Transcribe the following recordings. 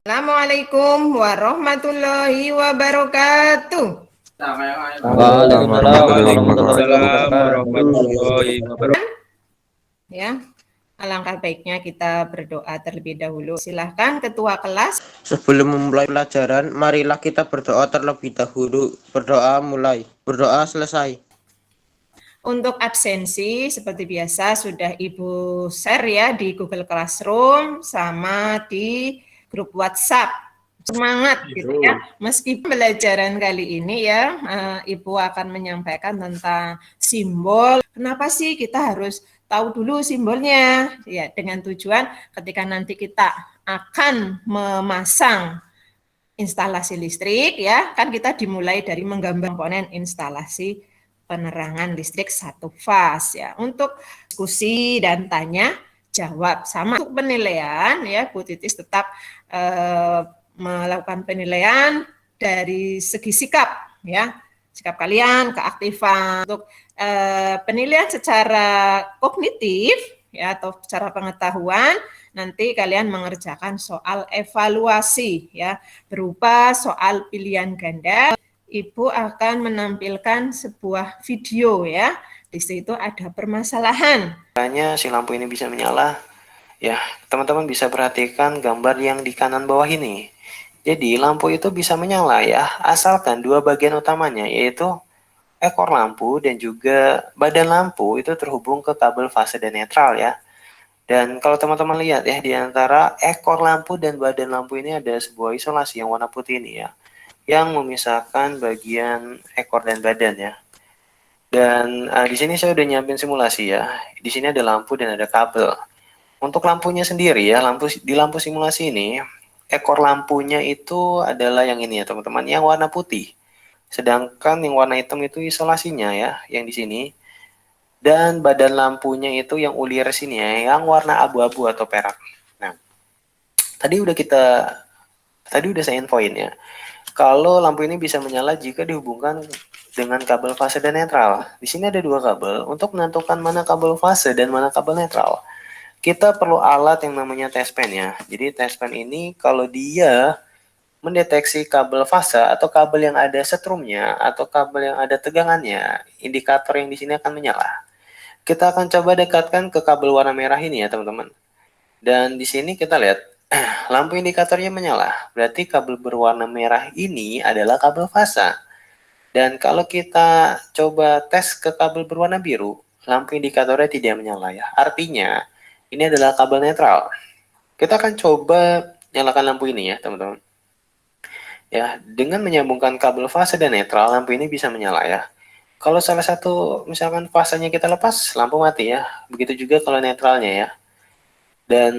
Assalamualaikum warahmatullahi wabarakatuh. Waalaikumsalam warahmatullahi Waalaikumsalam wabarakatuh. warahmatullahi wabarakatuh. Ya, alangkah baiknya kita berdoa terlebih dahulu. Silahkan Ketua kelas. Sebelum memulai pelajaran, marilah kita berdoa terlebih dahulu. Berdoa mulai, berdoa selesai. Untuk absensi, seperti biasa sudah Ibu share ya di Google Classroom sama di grup WhatsApp. Semangat gitu ya. Meskipun pelajaran kali ini ya, Ibu akan menyampaikan tentang simbol. Kenapa sih kita harus tahu dulu simbolnya? Ya, dengan tujuan ketika nanti kita akan memasang instalasi listrik ya, kan kita dimulai dari menggambar komponen instalasi penerangan listrik satu fase ya. Untuk diskusi dan tanya jawab sama untuk penilaian ya, Bu Titis tetap melakukan penilaian dari segi sikap ya, sikap kalian, keaktifan. Untuk penilaian secara kognitif ya atau secara pengetahuan, nanti kalian mengerjakan soal evaluasi ya berupa soal pilihan ganda. Ibu akan menampilkan sebuah video ya. Di situ ada permasalahan. Caranya si lampu ini bisa menyala. Ya, teman-teman bisa perhatikan gambar yang di kanan bawah ini. Jadi lampu itu bisa menyala ya, asalkan dua bagian utamanya yaitu ekor lampu dan juga badan lampu itu terhubung ke kabel fase dan netral ya. Dan kalau teman-teman lihat ya, di antara ekor lampu dan badan lampu ini ada sebuah isolasi yang warna putih ini ya, yang memisahkan bagian ekor dan badan ya. Dan di sini saya udah nyiapin simulasi ya. Di sini ada lampu dan ada kabel. Untuk lampunya sendiri ya, di lampu simulasi ini, ekor lampunya itu adalah yang ini ya teman-teman, yang warna putih. Sedangkan yang warna hitam itu isolasinya ya, yang di sini. Dan badan lampunya itu yang ulir sini ya, yang warna abu-abu atau perak. Nah, tadi udah saya infoin ya. Kalau lampu ini bisa menyala jika dihubungkan dengan kabel fase dan netral. Di sini ada dua kabel. Untuk menentukan mana kabel fase dan mana kabel netral, kita perlu alat yang namanya test pen ya. Jadi test pen ini kalau dia mendeteksi kabel fase atau kabel yang ada setrumnya atau kabel yang ada tegangannya, indikator yang di sini akan menyala. Kita akan coba dekatkan ke kabel warna merah ini ya teman-teman. Dan di sini kita lihat lampu indikatornya menyala. Berarti kabel berwarna merah ini adalah kabel fase. Dan kalau kita coba tes ke kabel berwarna biru, lampu indikatornya tidak menyala ya. Artinya ini adalah kabel netral. Kita akan coba nyalakan lampu ini ya teman-teman. Ya, dengan menyambungkan kabel fase dan netral, lampu ini bisa menyala ya. Kalau salah satu misalkan fasenya kita lepas, lampu mati ya. Begitu juga kalau netralnya ya. Dan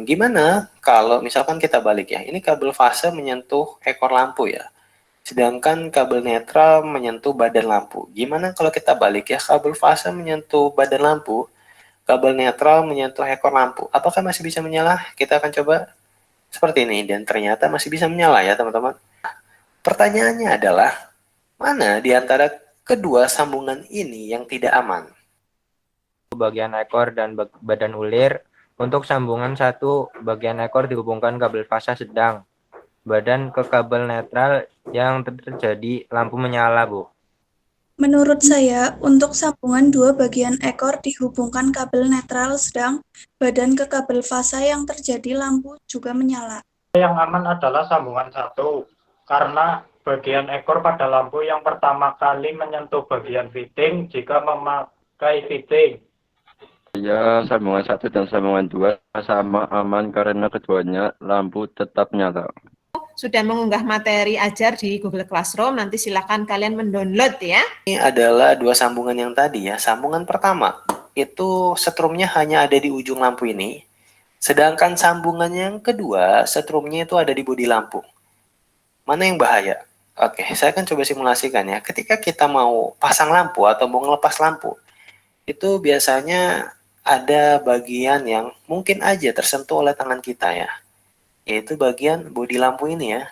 gimana kalau misalkan kita balik ya. Ini kabel fase menyentuh ekor lampu ya. Sedangkan kabel netral menyentuh badan lampu. Gimana kalau kita balik ya, kabel fase menyentuh badan lampu, kabel netral menyentuh ekor lampu. Apakah masih bisa menyala? Kita akan coba seperti ini, dan ternyata masih bisa menyala ya teman-teman. Pertanyaannya adalah, mana di antara kedua sambungan ini yang tidak aman? Bagian ekor dan badan ulir. Untuk sambungan satu, bagian ekor dihubungkan kabel fase sedang, badan ke kabel netral yang terjadi lampu menyala, Bu. Menurut saya, untuk sambungan dua bagian ekor dihubungkan kabel netral sedang, badan ke kabel fase yang terjadi lampu juga menyala. Yang aman adalah sambungan satu, karena bagian ekor pada lampu yang pertama kali menyentuh bagian fitting jika memakai fitting. Ya, sambungan 1 dan sambungan 2 sama aman karena keduanya lampu tetap nyala. Sudah mengunggah materi ajar di Google Classroom, nanti silakan kalian mendownload ya. Ini adalah dua sambungan yang tadi ya. Sambungan pertama, itu setrumnya hanya ada di ujung lampu ini. Sedangkan sambungan yang kedua, setrumnya itu ada di bodi lampu. Mana yang bahaya? Oke, saya akan coba simulasikan ya. Ketika kita mau pasang lampu atau mau ngelepas lampu, itu biasanya ada bagian yang mungkin aja tersentuh oleh tangan kita ya, yaitu bagian bodi lampu ini ya.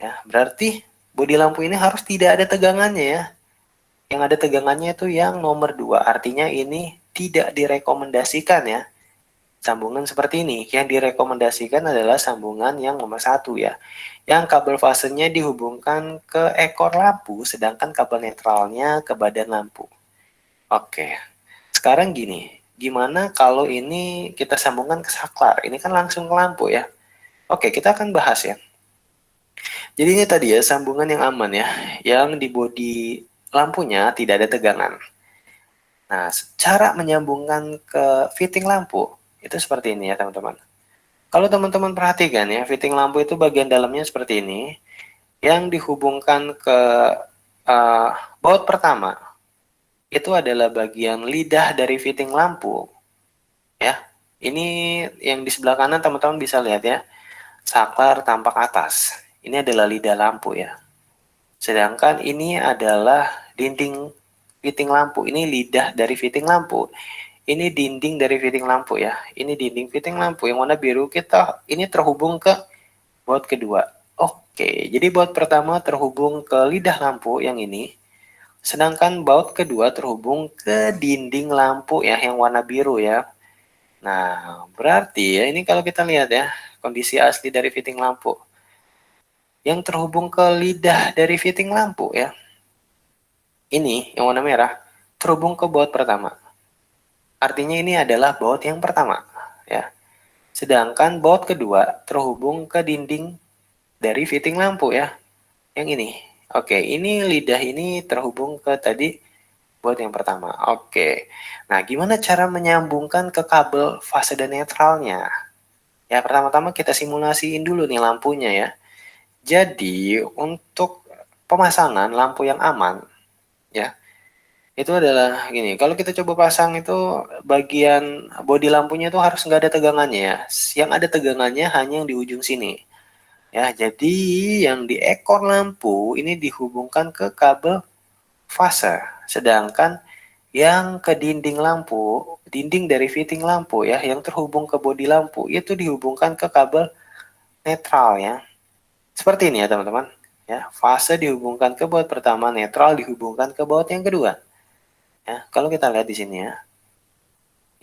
Ya, berarti bodi lampu ini harus tidak ada tegangannya ya. Yang ada tegangannya itu yang nomor 2, artinya ini tidak direkomendasikan ya. sambungan seperti ini. Yang direkomendasikan adalah sambungan yang nomor 1 ya, yang kabel fasenya dihubungkan ke ekor lampu, sedangkan kabel netralnya ke badan lampu. Oke, sekarang gini, gimana kalau ini kita sambungkan ke saklar? Ini kan langsung ke lampu ya. Oke, kita akan bahas ya. Jadi ini tadi ya, sambungan yang aman ya, yang di bodi lampunya tidak ada tegangan. Nah, cara menyambungkan ke fitting lampu itu seperti ini ya teman-teman. Kalau teman-teman perhatikan ya, fitting lampu itu bagian dalamnya seperti ini, yang dihubungkan ke baut pertama itu adalah bagian lidah dari fitting lampu ya. Ini yang di sebelah kanan teman-teman bisa lihat ya, saklar tampak atas. Ini adalah lidah lampu ya. Sedangkan ini adalah dinding fitting lampu. Ini lidah dari fitting lampu. Ini dinding dari fitting lampu ya. Ini dinding fitting lampu yang warna biru kita ini terhubung ke baut kedua. Oke, jadi baut pertama terhubung ke lidah lampu yang ini. Sedangkan baut kedua terhubung ke dinding lampu ya yang warna biru ya. Nah, berarti ya ini kalau kita lihat ya, kondisi asli dari fitting lampu. Yang terhubung ke lidah dari fitting lampu ya. Ini yang warna merah terhubung ke baut pertama. Artinya ini adalah baut yang pertama ya. Sedangkan baut kedua terhubung ke dinding dari fitting lampu ya. Yang ini. Oke, ini lidah ini terhubung ke tadi baut yang pertama. Oke. Nah, gimana cara menyambungkan ke kabel fase dan netralnya? Ya, pertama-tama kita simulasiin dulu nih lampunya ya. Jadi, untuk pemasangan lampu yang aman ya, itu adalah gini, kalau kita coba pasang itu bagian bodi lampunya itu harus nggak ada tegangannya ya. Yang ada tegangannya hanya yang di ujung sini. Ya, jadi yang di ekor lampu ini dihubungkan ke kabel fase. Sedangkan yang ke dinding lampu, dinding dari fitting lampu ya, yang terhubung ke bodi lampu itu dihubungkan ke kabel netral ya. Seperti ini ya teman-teman. Ya, fase dihubungkan ke baut pertama, netral dihubungkan ke baut yang kedua. Ya, kalau kita lihat di sini ya,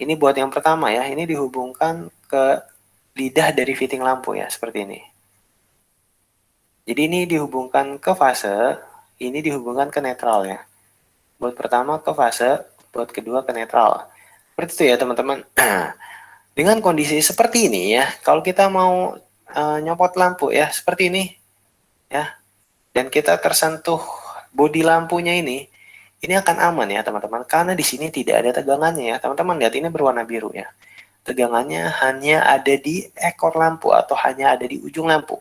ini baut yang pertama ya, ini dihubungkan ke lidah dari fitting lampu ya, seperti ini. Jadi ini dihubungkan ke fase, ini dihubungkan ke netral ya. Baut pertama ke fase, baut kedua ke netral. Seperti itu ya teman-teman. Dengan kondisi seperti ini ya, kalau kita mau nyopot lampu ya, seperti ini ya, dan kita tersentuh bodi lampunya ini akan aman ya teman-teman, karena di sini tidak ada tegangannya ya. Teman-teman lihat ini berwarna biru ya. Tegangannya hanya ada di ekor lampu atau hanya ada di ujung lampu.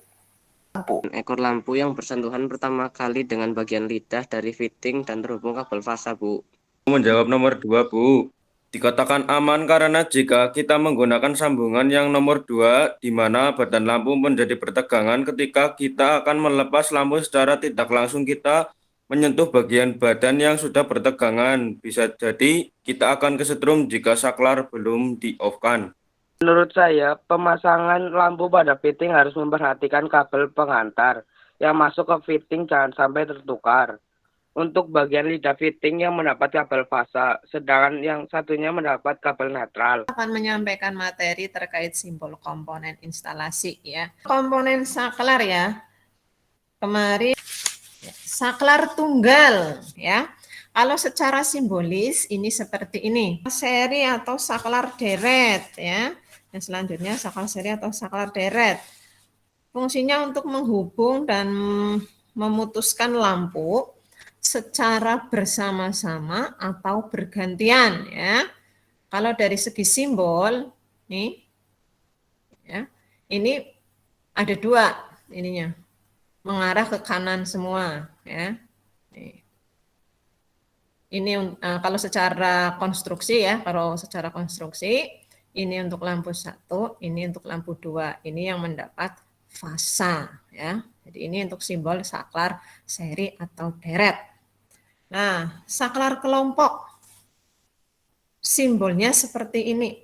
Ekor lampu yang bersentuhan pertama kali dengan bagian lidah dari fitting dan terhubung kabel fasa, Bu. Menjawab nomor 2, Bu. Dikatakan aman karena jika kita menggunakan sambungan yang nomor 2, di mana badan lampu menjadi bertegangan ketika kita akan melepas lampu secara tidak langsung kita menyentuh bagian badan yang sudah bertegangan. Bisa jadi kita akan kesetrum jika saklar belum di-off-kan. Menurut saya, pemasangan lampu pada fitting harus memperhatikan kabel pengantar yang masuk ke fitting jangan sampai tertukar. Untuk bagian lidah fitting yang mendapat kabel fasa, sedangkan yang satunya mendapat kabel netral. Akan menyampaikan materi terkait simbol komponen instalasi ya. Komponen saklar ya. Kemarin saklar tunggal ya. Kalau secara simbolis ini seperti ini. Seri atau saklar deret ya. Yang selanjutnya saklar seri atau saklar deret. Fungsinya untuk menghubung dan memutuskan lampu secara bersama-sama atau bergantian ya. Kalau dari segi simbol nih ya, ini ada dua ininya, mengarah ke kanan semua ya. Nih. Ini kalau secara konstruksi ya, ini untuk lampu 1, ini untuk lampu 2, ini yang mendapat fasa ya. Jadi ini untuk simbol saklar seri atau deret. Nah, saklar kelompok simbolnya seperti ini.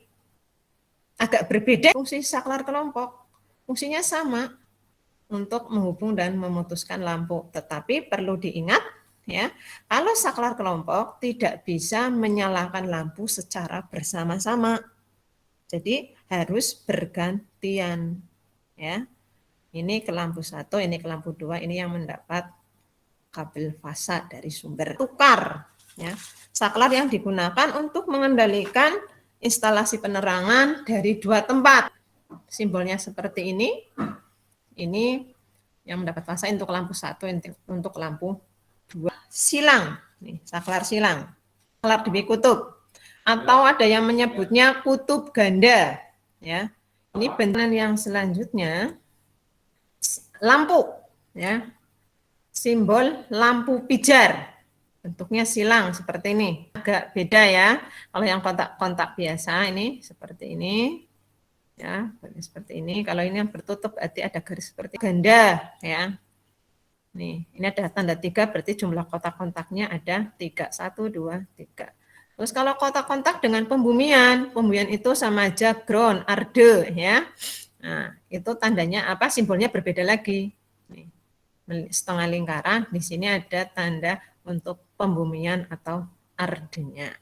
Agak berbeda fungsi saklar kelompok. Fungsinya sama untuk menghubung dan memutuskan lampu. Tetapi perlu diingat ya, kalau saklar kelompok tidak bisa menyalakan lampu secara bersama-sama. Jadi harus bergantian ya. Ini ke lampu 1, ini ke lampu 2, ini yang mendapat kabel fasa dari sumber. Tukar ya. Saklar yang digunakan untuk mengendalikan instalasi penerangan dari 2 tempat. Simbolnya seperti ini. Ini yang mendapat fasa untuk lampu 1, untuk lampu 2. Silang, nih, saklar silang. Saklar dikutub. Atau ada yang menyebutnya kutub ganda ya. Ini bentukan yang selanjutnya lampu ya. Simbol lampu pijar. Bentuknya silang seperti ini. Agak beda ya. Kalau yang kontak-kontak biasa ini seperti ini. Ya, seperti ini. Kalau ini yang bertutup berarti ada garis seperti ganda ya. Nih, ini ada tanda 3 berarti jumlah kotak-kontaknya ada 3. 1 2 3. Terus kalau kotak-kontak dengan pembumian itu sama aja ground, arde ya. Nah, itu tandanya apa? Simbolnya berbeda lagi. Nih, setengah lingkaran, di sini ada tanda untuk pembumian atau ardenya.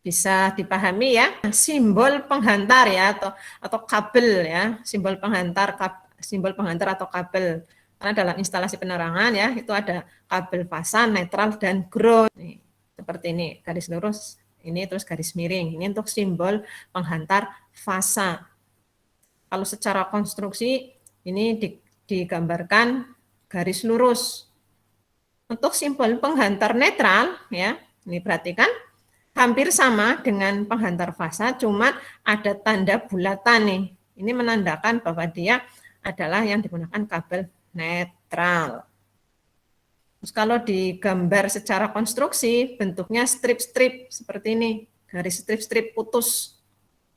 Bisa dipahami ya? Simbol penghantar ya atau kabel ya, simbol penghantar atau kabel. Karena dalam instalasi penerangan ya, itu ada kabel fasa, netral dan ground. Nih. Seperti ini, garis lurus, ini terus garis miring. Ini untuk simbol penghantar fasa. Kalau secara konstruksi, ini digambarkan garis lurus. Untuk simbol penghantar netral, ya, ini perhatikan, hampir sama dengan penghantar fasa, cuma ada tanda bulatan nih. Ini menandakan bahwa dia adalah yang digunakan kabel netral. Terus kalau digambar secara konstruksi, bentuknya strip-strip seperti ini, garis strip-strip putus,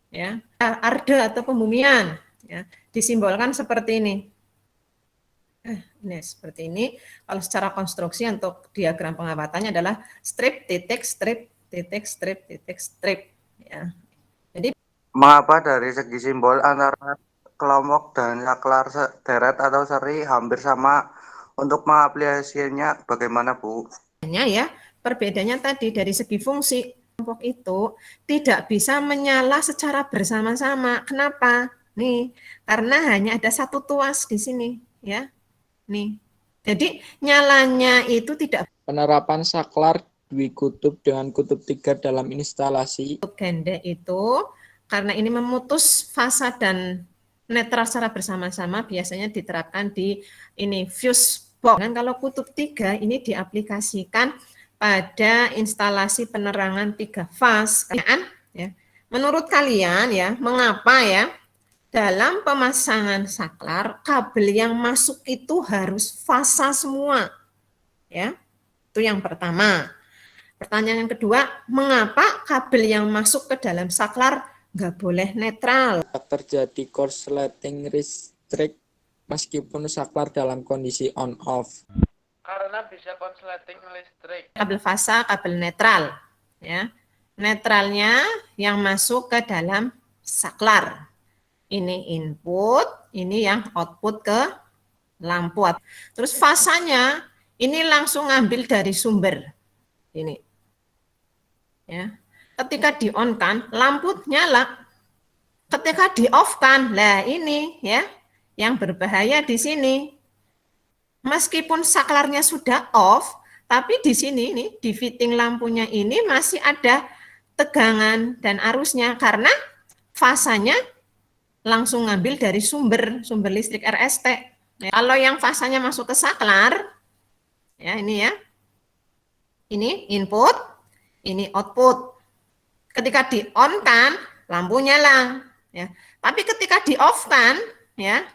ya, arde atau pembumian, ya, disimbolkan seperti ini. Ini seperti ini. Kalau secara konstruksi untuk diagram pengawatannya adalah strip, titik, strip, titik, strip, titik, strip. Ya. Jadi, mengapa dari segi simbol antara kelompok dan saklar deret atau seri hampir sama? Untuk mengaplikasikannya bagaimana, Bu? Ya, perbedaannya tadi dari segi fungsi kelompok itu tidak bisa menyala secara bersama-sama. Kenapa? Nih, karena hanya ada satu tuas di sini, ya. Nih. Jadi nyalanya itu tidak. Penerapan saklar dwikutub dengan kutub 3 dalam instalasi kutub ganda itu karena ini memutus fasa dan netral secara bersama-sama biasanya diterapkan di ini fuse box. Dan kalau kutub 3 ini diaplikasikan pada instalasi penerangan 3 fase. Ya. Menurut kalian ya, mengapa ya dalam pemasangan saklar kabel yang masuk itu harus fasa semua? Ya. Itu yang pertama. Pertanyaan yang kedua, mengapa kabel yang masuk ke dalam saklar nggak boleh netral? terjadi korsleting listrik meskipun saklar dalam kondisi on off. Karena bisa korsleting listrik. Kabel fasa, kabel netral, ya. Netralnya yang masuk ke dalam saklar. Ini input, ini yang output ke lampu. Terus fasanya ini langsung ngambil dari sumber. Ini. Ya. Ketika di-on-kan, lampu nyala. Ketika di-off-kan, lah ini ya, yang berbahaya di sini. Meskipun saklarnya sudah off, tapi di sini nih, di fitting lampunya ini masih ada tegangan dan arusnya karena fasanya langsung ngambil dari sumber listrik RST. Ya, kalau yang fasanya masuk ke saklar, ya ini ya, ini input, ini output. Ketika di-on-kan, lampu nyala. Ya. Tapi ketika di-off-kan, ya,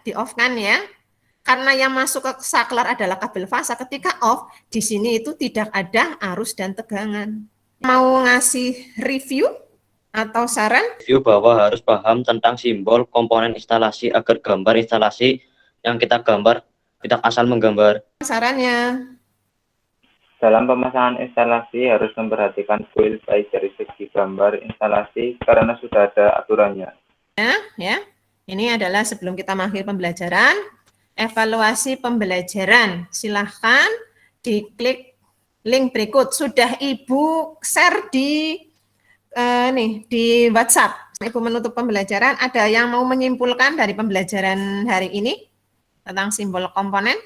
karena yang masuk ke saklar adalah kabel fasa, ketika off, di sini itu tidak ada arus dan tegangan. Mau ngasih review atau saran? Review bahwa harus paham tentang simbol komponen instalasi agar gambar instalasi yang kita gambar tidak asal menggambar. Sarannya? Dalam pemasangan instalasi harus memperhatikan build baik dari segi gambar instalasi karena sudah ada aturannya. Ya. Ini adalah sebelum kita mengakhiri pembelajaran, evaluasi pembelajaran. Silahkan diklik link berikut. Sudah Ibu share di WhatsApp. Ibu menutup pembelajaran. Ada yang mau menyimpulkan dari pembelajaran hari ini tentang simbol komponen?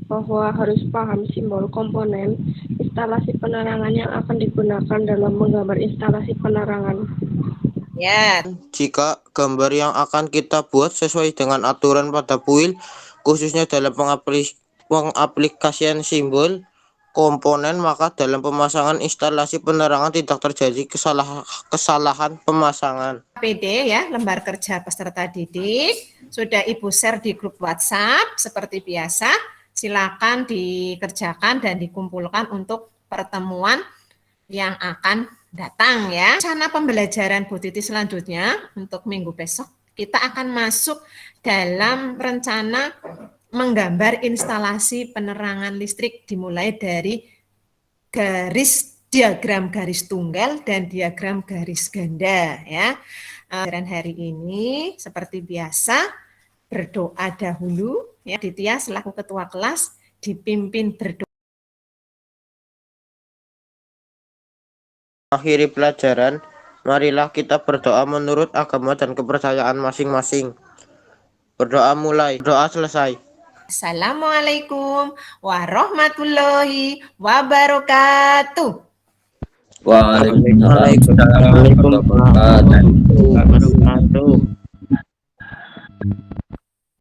Bahwa harus paham simbol komponen instalasi penerangan yang akan digunakan dalam menggambar instalasi penerangan. Ya. Jika gambar yang akan kita buat sesuai dengan aturan pada PUIL, khususnya dalam pengaplikasian simbol komponen, maka dalam pemasangan instalasi penerangan tidak terjadi kesalahan pemasangan. PD ya, lembar kerja peserta didik, sudah Ibu share di grup WhatsApp seperti biasa. Silakan dikerjakan dan dikumpulkan untuk pertemuan yang akan datang ya. Rencana pembelajaran Bu Titi selanjutnya untuk minggu besok, kita akan masuk dalam rencana menggambar instalasi penerangan listrik dimulai dari diagram garis tunggal dan diagram garis ganda ya. Dan hari ini seperti biasa berdoa dahulu ya. Ditya selaku ketua kelas dipimpin berdoa. Akhiri pelajaran, marilah kita berdoa menurut agama dan kepercayaan masing-masing. Berdoa mulai, doa selesai. Assalamualaikum warahmatullahi wabarakatuh. Waalaikumsalam warahmatullahi wabarakatuh.